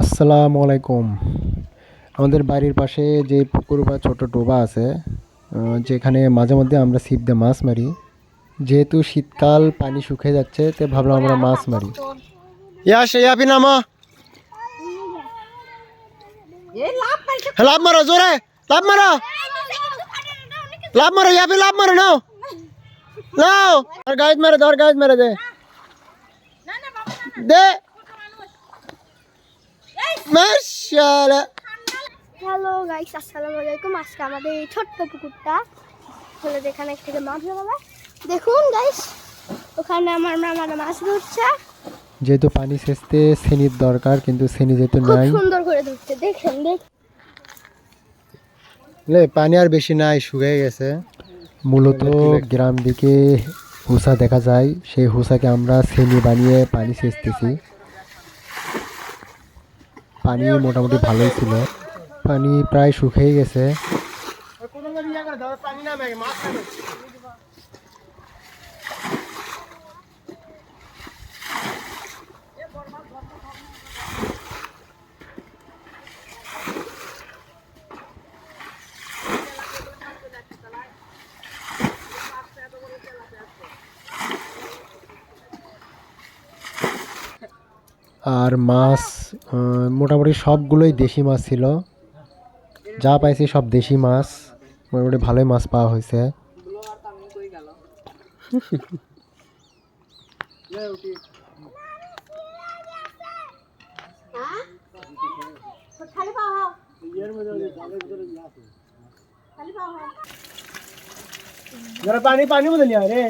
আসসালামু আলাইকুম। আমাদের বাড়ির পাশে যে পুকুর বা ছোট ডোবা আছে, যেখানে মাঝে মধ্যে আমরা ছিপ দিয়ে মাছ মারি। যেহেতু শীতকাল পানি শুকিয়ে যাচ্ছে, তো ভাবলাম আমরা মাছ মারি। লাভ মারো, জোরে লাভ মারো, লাভ মারো, ইয়াপি লাভ মারো, নাও নাও, আর গাইড মেরে দে, আর গাইড মেরে দে দে। মাশাআল্লাহ। হ্যালো গাইস, আসসালামু আলাইকুম। আজকে আমাদের এই ছোট্ট পুকুরটা হলো, যেখানে থেকে মাছ ধরা। দেখুন গাইস, ওখানে আমার মামারা মাছ ধরছে। যেহেতু পানি সেচতে সেনির দরকার, কিন্তু সেনি যেহেতু নাই, সুন্দর করে ধরছে। দেখেন পানি আর বেশি নাই, শুকিয়ে গেছে। মূলত গ্রাম দিকে হুসা দেখা যায়, সেই হুসাকে আমরা সেনি বানিয়ে পানি সেচতেছি। পানি মোটামুটি ভালোই ছিল, পানি প্রায় শুকিয়ে গেছে। আর মাছ মোটামুটি সবগুলোই দেশি মাছ ছিল, যা পাইছি সব দেশি মাছ। মোটামুটি ভালোই মাছ পাওয়া হয়েছে। पानी पानी में नहीं आ रहे